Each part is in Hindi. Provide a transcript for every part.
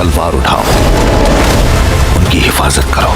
तलवार उठाओ, उनकी हिफाजत करो।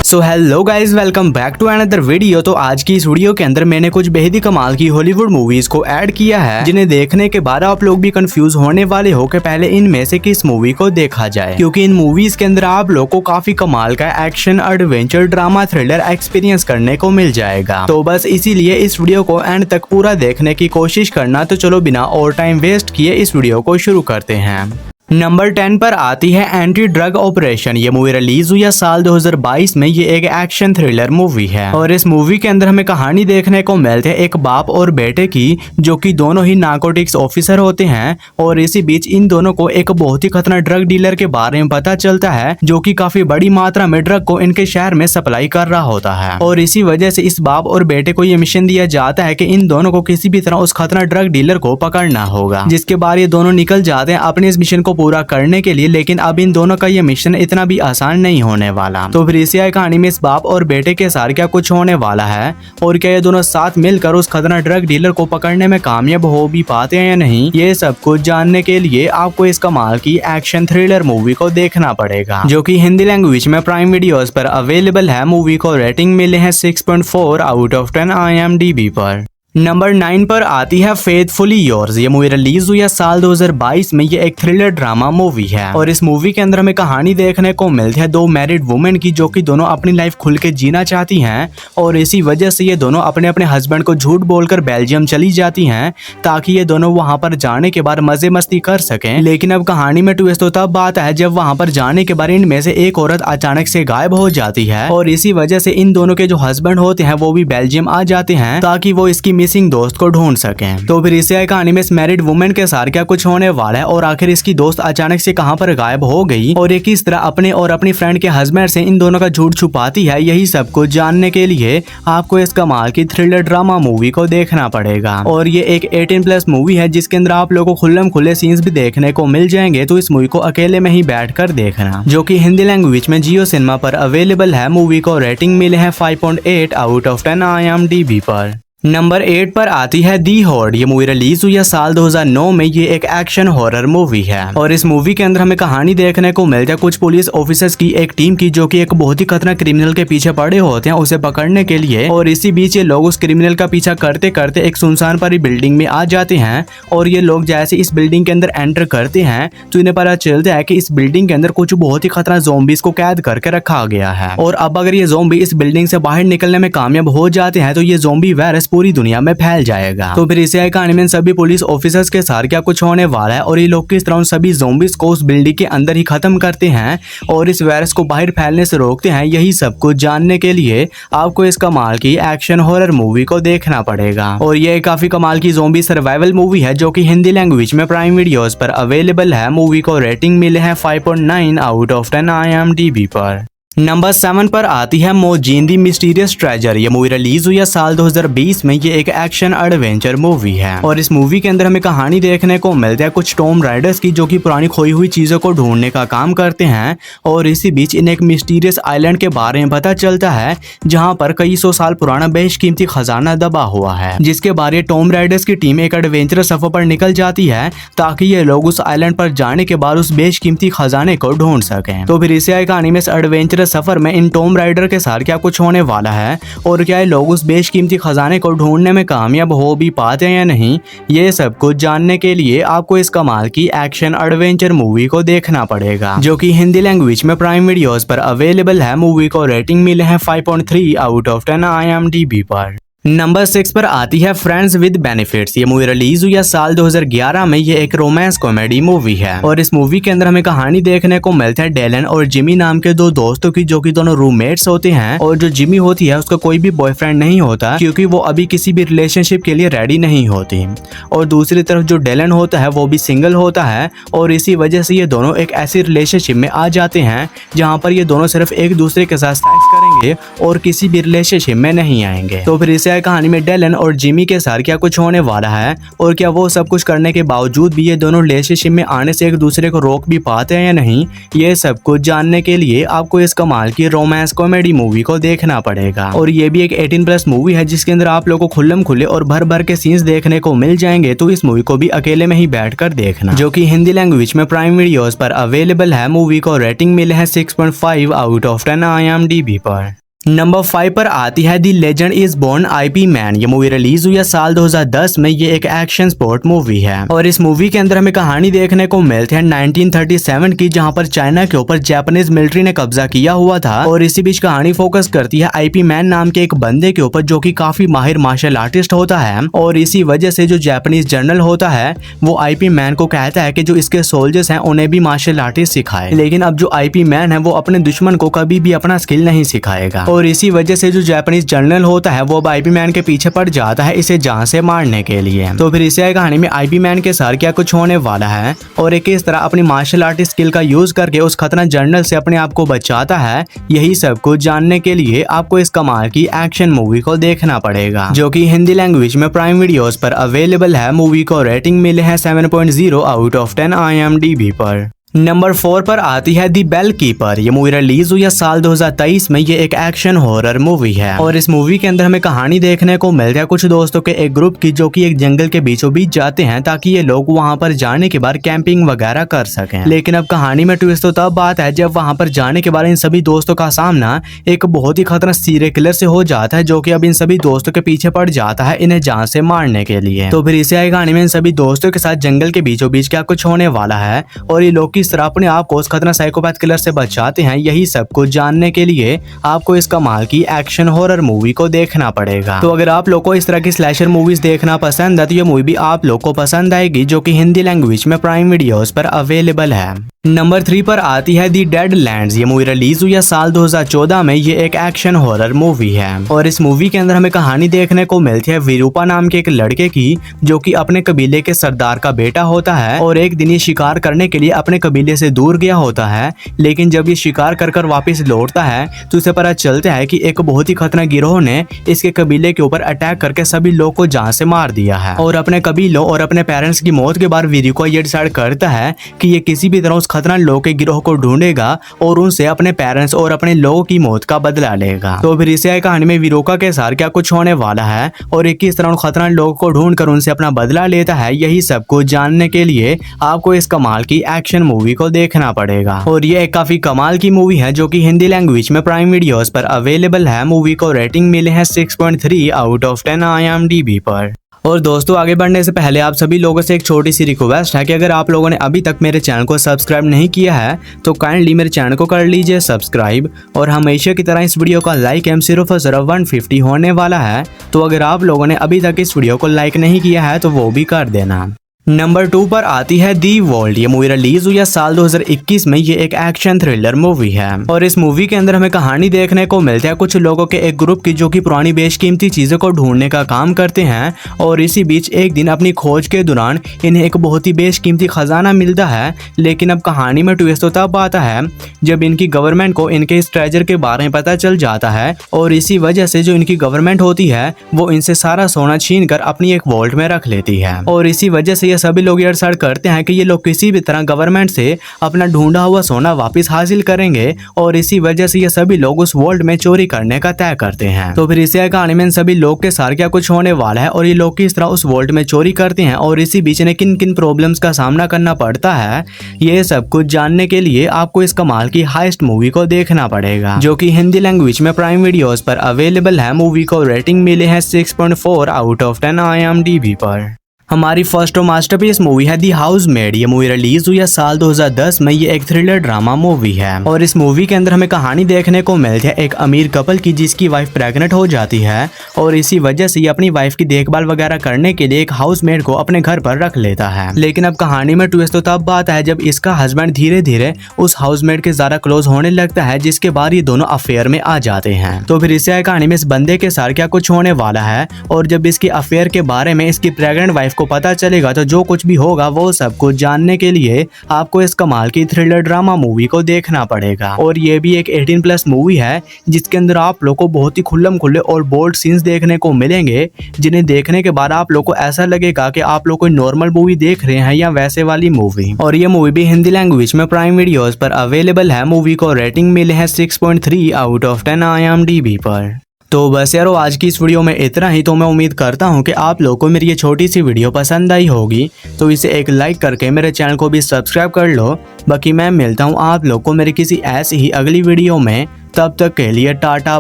So hello guys, welcome back to another video. तो आज की इस वीडियो के अंदर मैंने कुछ बेहद ही कमाल की हॉलीवुड मूवीज को ऐड किया है, जिन्हें देखने के बाद आप लोग भी कंफ्यूज होने वाले हो कि पहले इनमें से किस मूवी को देखा जाए, क्योंकि इन मूवीज के अंदर आप लोग को काफी कमाल का action, adventure, drama, thriller experience करने को मिल जाएगा। तो बस इसीलिए इस वीडियो को एंड तक पूरा देखने की कोशिश करना। तो चलो बिना और टाइम वेस्ट किए इस वीडियो को शुरू करते हैं। नंबर 10 पर आती है एंटी ड्रग ऑपरेशन। ये मूवी रिलीज हुई है साल 2022 में। ये एक एक्शन थ्रिलर मूवी है और इस मूवी के अंदर हमें कहानी देखने को मिलती है एक बाप और बेटे की, जो कि दोनों ही नार्कोटिक्स ऑफिसर होते हैं। और इसी बीच इन दोनों को एक बहुत ही खतरनाक ड्रग डीलर के बारे में पता चलता है, जो कि काफी बड़ी मात्रा में ड्रग को इनके शहर में सप्लाई कर रहा होता है। और इसी वजह से इस बाप और बेटे को ये मिशन दिया जाता है कि इन दोनों को किसी भी तरह उस खतरनाक ड्रग डीलर को पकड़ना होगा, जिसके बाद ये दोनों निकल जाते हैं अपने इस मिशन को पूरा करने के लिए। लेकिन अब इन दोनों का ये मिशन इतना भी आसान नहीं होने वाला। तो फिर इसी कहानी में इस बाप और बेटे के साथ क्या कुछ होने वाला है, और क्या ये दोनों साथ मिलकर उस खतरनाक ड्रग डीलर को पकड़ने में कामयाब हो भी पाते हैं या नहीं, ये सब कुछ जानने के लिए आपको इस कमाल की एक्शन थ्रिलर मूवी को देखना पड़ेगा, जो कि हिंदी लैंग्वेज में प्राइम वीडियोस पर अवेलेबल है। मूवी को रेटिंग मिले हैं 6.4 आउट ऑफ 10 IMDb पर। नंबर 9 पर आती है फेथफुली योर्स। ये मूवी रिलीज हुई है साल 2022 में। ये एक थ्रिलर ड्रामा मूवी है और इस मूवी के अंदर हमें कहानी देखने को मिलती है दो मैरिड वुमेन की, जो कि दोनों अपनी लाइफ खुल के जीना चाहती हैं। और इसी वजह से ये दोनों अपने अपने हस्बैंड को झूठ बोलकर बेल्जियम चली जाती हैं, ताकि ये दोनों वहां पर जाने के बाद मजे मस्ती कर सकें। लेकिन अब कहानी में ट्विस्ट तो तब आता है जब वहां पर जाने के बाद इनमें से एक औरत अचानक से गायब हो जाती है। और इसी वजह से इन दोनों के जो हस्बैंड होते हैं वो भी बेल्जियम आ जाते हैं, ताकि वो इसकी मिसिंग दोस्त को ढूंढ सकें। तो फिर इसी कहानी में इस मैरिड वुमेन के साथ क्या कुछ होने वाला है, और आखिर इसकी दोस्त अचानक से कहां पर गायब हो गई, और ये किस तरह अपने और अपनी फ्रेंड के हस्बैंड से इन दोनों का झूठ छुपाती है, यही सब कुछ जानने के लिए आपको इस कमाल की थ्रिलर ड्रामा मूवी को देखना पड़ेगा। और ये एक 18+ मूवी है, जिसके अंदर आप लोगों को खुल्लम खुल्ले सीन्स भी देखने को मिल जाएंगे। तो इस मूवी को अकेले में ही बैठ कर देखना, जो की हिंदी लैंग्वेज में जियो सिनेमा पर अवेलेबल है। मूवी को रेटिंग मिले है 5.8 आउट ऑफ 10 IMDb पर। नंबर 8 पर आती है दी हॉर्ड। ये मूवी रिलीज हुई है साल 2009 में। ये एक एक्शन हॉरर मूवी है और इस मूवी के अंदर हमें कहानी देखने को मिलती है कुछ पुलिस ऑफिसर्स की एक टीम की, जो कि एक बहुत ही खतरनाक क्रिमिनल के पीछे पड़े होते हैं उसे पकड़ने के लिए। और इसी बीच ये लोग उस क्रिमिनल का पीछा करते करते एक सुनसान परी बिल्डिंग में आ जाते हैं। और ये लोग जैसे इस बिल्डिंग के अंदर एंटर करते हैं तो इन्हें पता चलता है कि इस बिल्डिंग के अंदर कुछ बहुत ही खतरनाक ज़ॉम्बीज को कैद करके रखा गया है। और अब अगर ये ज़ॉम्बी इस बिल्डिंग से बाहर निकलने में कामयाब हो जाते हैं तो ये ज़ॉम्बी वायरस पूरी दुनिया में फैल जाएगा। तो फिर इसी कहानी में सभी पुलिस ऑफिसर्स के साथ क्या कुछ होने वाला है, और ये लोग किस तरह उन सभी ज़ॉम्बीज को उस बिल्डिंग के अंदर ही खत्म करते हैं और इस वायरस को बाहर फैलने से रोकते हैं, यही सब कुछ जानने के लिए आपको इस कमाल की एक्शन हॉरर मूवी को देखना पड़ेगा। और ये काफी कमाल की ज़ॉम्बी सर्वाइवल मूवी है, जो कि हिंदी लैंग्वेज में प्राइम वीडियोस पर अवेलेबल है। मूवी को रेटिंग मिले हैं 5.9 आउट ऑफ 10 IMDb पर। नंबर 7 पर आती है मोजीन दी मिस्टीरियस ट्रेजर। ये मूवी रिलीज हुई है साल 2020 में। ये एक एक्शन एडवेंचर मूवी है और इस मूवी के अंदर हमें कहानी देखने को मिलती है कुछ टॉम राइडर्स की, जो कि पुरानी खोई हुई चीजों को ढूंढने का काम करते हैं। और इसी बीच इन्हें एक मिस्टीरियस आइलैंड के बारे में पता चलता है, जहां पर कई 100 साल पुराना बेशकीमती खजाना दबा हुआ है, जिसके बाद ये टॉम राइडर्स की टीम एक एडवेंचरस सफर पर निकल जाती है, ताकि ये लोग उस आइलैंड पर जाने के बाद उस बेशकीमती खजाने को ढूंढ सकें। तो फिर इसी कहानी में इस एडवेंचर सफर में इन टॉम राइडर के साथ क्या कुछ होने वाला है, और क्या ये लोग उस बेशकीमती खजाने को ढूंढने में कामयाब हो भी पाते हैं या नहीं, ये सब कुछ जानने के लिए आपको इस कमाल की एक्शन एडवेंचर मूवी को देखना पड़ेगा, जो कि हिंदी लैंग्वेज में प्राइम वीडियोस पर अवेलेबल है। मूवी को रेटिंग मिले हैं 5.3 आउट ऑफ 10 IMDb पर। नंबर 6 पर आती है फ्रेंड्स विद बेनिफिट्स। ये मूवी रिलीज हुई है साल 2011 में। ये एक रोमांस कॉमेडी मूवी है और इस मूवी के अंदर हमें कहानी देखने को मिलता है डेलन और जिमी नाम के दो दोस्तों की, जो कि दोनों रूममेट्स होते हैं। और जो जिमी होती है उसका कोई भी बॉयफ्रेंड नहीं होता, क्योंकि वो अभी किसी भी रिलेशनशिप के लिए रेडी नहीं होती। और दूसरी तरफ जो डेलन होता है वो भी सिंगल होता है, और इसी वजह से ये दोनों एक ऐसी रिलेशनशिप में आ जाते हैं जहाँ पर ये दोनों सिर्फ एक दूसरे के साथ सेक्स करेंगे आएंगे और किसी भी रिलेशनशिप में नहीं आएंगे। तो फिर इस कहानी में डेलन और जिमी के साथ क्या कुछ होने वाला है और क्या वो सब कुछ करने के बावजूद भी ये दोनों रिलेशनशिप में आने से एक दूसरे को रोक भी पाते हैं या नहीं, ये सब कुछ जानने के लिए आपको इस कमाल की रोमांस कॉमेडी मूवी को देखना पड़ेगा। और ये भी एक 18+ मूवी है जिसके अंदर आप लोगों को खुल्लम खुले और भर भर के सीन्स देखने को मिल जाएंगे। तो इस मूवी को भी अकेले में ही बैठकर देखना, जो कि हिंदी लैंग्वेज में प्राइम वीडियोस पर अवेलेबल है। मूवी को रेटिंग मिले है 6.5 आउट ऑफ 10 IMDb पर। नंबर 5 पर आती है the legend is born IP man. ये मूवी रिलीज हुई है साल 2010 में। ये एक एक्शन स्पोर्ट मूवी है और इस मूवी के अंदर हमें कहानी देखने को मिलती है 1937 की, जहां पर चाइना के ऊपर जापानीज मिलिट्री ने कब्जा किया हुआ था। और इसी बीच कहानी फोकस करती है IP मैन नाम के एक बंदे के ऊपर, जो कि काफी माहिर मार्शल आर्टिस्ट होता है। और इसी वजह से जो जापानीज जनरल होता है वो IP मैन को कहता है कि जो इसके सोल्जर्स हैं उन्हें भी मार्शल आर्टिस्ट सिखाए। लेकिन अब जो IP मैन है वो अपने दुश्मन को कभी भी अपना स्किल नहीं सिखाएगा। और इसी वजह से जो जापानीज जनरल होता है वो अब IP मैन के पीछे पड़ जाता है इसे जान से मारने के लिए। तो फिर इसी कहानी में IP मैन के साथ क्या कुछ होने वाला है और एक किस तरह अपनी मार्शल आर्ट स्किल का यूज करके उस खतरनाक जनरल से अपने आप को बचाता है, यही सब कुछ जानने के लिए आपको इस कमाल की एक्शन मूवी को देखना पड़ेगा, जो कि हिंदी लैंग्वेज में प्राइम वीडियोस पर अवेलेबल है। मूवी को रेटिंग मिले है 7.0 आउट ऑफ 10 IMDb पर। नंबर 4 पर आती है दी बेल कीपर। ये मूवी रिलीज हुई है साल 2023 में। ये एक एक्शन हॉरर मूवी है और इस मूवी के अंदर हमें कहानी देखने को मिलती है कुछ दोस्तों के एक ग्रुप की, जो कि एक जंगल के बीचों बीच जाते हैं ताकि ये लोग वहां पर जाने के बाद कैंपिंग वगैरह कर सकें। लेकिन अब कहानी में ट्विस्ट तो तब बात है जब वहां पर जाने के बाद इन सभी दोस्तों का सामना एक बहुत ही खतरनाक सीरियल किलर से हो जाता है, जो कि अब इन सभी दोस्तों के पीछे पड़ जाता है इन्हें जान से मारने के लिए। तो फिर इसी कहानी में इन सभी दोस्तों के साथ जंगल के बीचों बीच क्या कुछ होने वाला है और ये लोग किस तरह अपने आप को उस खतरनाक साइकोपैथ किलर से बचाते हैं, यही सब कुछ जानने के लिए आपको इस कमाल की एक्शन हॉरर मूवी को देखना पड़ेगा। तो अगर आप लोग को इस तरह की स्लैशर मूवीज देखना पसंद है तो ये मूवी भी आप लोग को पसंद आएगी, जो कि हिंदी लैंग्वेज में प्राइम वीडियोस पर अवेलेबल है। नंबर 3 पर आती है दी डेडलैंड्स। ये मूवी रिलीज हुई है साल 2014 में। ये एक एक्शन हॉरर मूवी है और इस मूवी के अंदर हमें कहानी देखने को मिलती है विरूपा नाम के एक लड़के की, जो कि अपने कबीले के सरदार का बेटा होता है और एक दिन ये शिकार करने के लिए अपने कबीले से दूर गया होता है। लेकिन जब ये शिकार कर कर वापस लौटता है तो उसे पता चलता है कि एक बहुत ही खतरनाक गिरोह ने इसके कबीले के ऊपर अटैक करके सभी लोग को जान से मार दिया है। और अपने कबीलों और अपने पेरेंट्स की मौत के बाद विरूपा ये डिसाइड करता है कि ये किसी भी तरह उस खतरनाक लोगों के गिरोह को ढूंढेगा और उनसे अपने पेरेंट्स और अपने लोगों की मौत का बदला लेगा। तो फिर इसी कहानी में विरूपा के साथ क्या कुछ होने वाला है और एक किस तरह उन खतरनाक लोगों को ढूंढकर उनसे अपना बदला लेता है, यही सब कुछ जानने के लिए आपको इस कमाल की एक्शन मूवी को देखना पड़ेगा। और ये एक काफी कमाल की मूवी है जो कि हिंदी लैंग्वेज में प्राइम वीडियोस पर अवेलेबल है। मूवी को रेटिंग मिले है 6.3 आउट ऑफ 10 IMDb पर। और दोस्तों आगे बढ़ने से पहले आप सभी लोगों से एक छोटी सी रिक्वेस्ट है कि अगर आप लोगों ने अभी तक मेरे चैनल को सब्सक्राइब नहीं किया है तो काइंडली मेरे चैनल को कर लीजिए सब्सक्राइब। और हमेशा की तरह इस वीडियो का लाइक एम सिर्फ 150 होने वाला है, तो अगर आप लोगों ने अभी तक इस वीडियो को लाइक नहीं किया है तो वो भी कर देना। नंबर 2 पर आती है दी वर्ल्ड। ये मूवी रिलीज हुई है साल 2021 में। ये एक एक्शन थ्रिलर मूवी है और इस मूवी के अंदर हमें कहानी देखने को मिलती है कुछ लोगों के एक ग्रुप की, जो कि पुरानी बेशकीमती चीजों को ढूंढने का काम करते हैं। और इसी बीच एक दिन अपनी खोज के दौरान इन्हें एक बहुत ही बेशकीमती खजाना मिलता है। लेकिन अब कहानी में ट्विस्ट तो तब आता है जब इनकी गवर्नमेंट को इनके इस ट्रेजर के बारे में पता चल जाता है और इसी वजह से जो इनकी गवर्नमेंट होती है वो इनसे सारा सोना छीन कर अपनी एक वॉल्ट में रख लेती है। और इसी वजह से ये सभी लोग ये डिसाइड करते हैं कि ये लोग किसी भी तरह गवर्नमेंट से अपना ढूंढा हुआ सोना वापस हासिल करेंगे और इसी वजह से ये सभी लोग उस वॉल्ट में चोरी करने का तय करते हैं। तो फिर इसी कहानी में इन सभी लोग के साथ क्या कुछ होने वाला है और ये लोग किस तरह उस वॉल्ट में चोरी करते हैं और इसी बीच में किन किन प्रॉब्लम्स का सामना करना पड़ता है, ये सब कुछ जानने के लिए आपको इस कमाल की हाइस्ट मूवी को देखना पड़ेगा, जो कि हिंदी लैंग्वेज में प्राइम वीडियोस पर अवेलेबल है। मूवी को रेटिंग मिले है 6.4 आउट ऑफ 10 IMDb पर। हमारी फर्स्ट मास्टरपीस मूवी है दी हाउसमेड। ये मूवी रिलीज हुई है साल 2010 में। ये एक थ्रिलर ड्रामा मूवी है और इस मूवी के अंदर हमें कहानी देखने को मिलती है एक अमीर कपल की, जिसकी वाइफ प्रेग्नेंट हो जाती है और इसी वजह से ये अपनी वाइफ की देखभाल वगैरह करने के लिए एक हाउसमेड को अपने घर पर रख लेता है। लेकिन अब कहानी में ट्विस्ट तो तब बात है जब इसका हस्बैंड धीरे धीरे उस हाउसमेड के ज्यादा क्लोज होने लगता है, जिसके बाद ये दोनों अफेयर में आ जाते हैं। तो फिर इसी कहानी में इस बंदे के साथ क्या कुछ होने वाला है और जब इसके अफेयर के बारे में इसकी प्रेग्नेंट वाइफ आपको पता चलेगा। तो जो कुछ भी होगा वो सब कुछ जानने के लिए आपको इस कमाल की थ्रिलर ड्रामा मूवी को देखना पड़ेगा। और ये भी एक 18+ मूवी है जिसके अंदर आप लोग को बहुत ही खुल्लम खुल्ले और बोल्ड सीन्स देखने को मिलेंगे, जिन्हें देखने के बाद आप लोग को ऐसा लगेगा कि आप लोग कोई नॉर्मल मूवी देख रहे हैं या वैसे वाली मूवी। और ये मूवी भी हिंदी लैंग्वेज में प्राइम वीडियोस पर अवेलेबल है। मूवी को रेटिंग मिले हैं 6.3 आउट ऑफ 10 IMDb पर। तो बस यारो आज की इस वीडियो में इतना ही। तो मैं उम्मीद करता हूँ कि आप लोगों को मेरी ये छोटी सी वीडियो पसंद आई होगी, तो इसे एक लाइक करके मेरे चैनल को भी सब्सक्राइब कर लो। बाकी मैं मिलता हूँ आप लोग को मेरी किसी ऐसी ही अगली वीडियो में। तब तक के लिए tata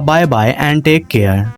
bye bye and take care.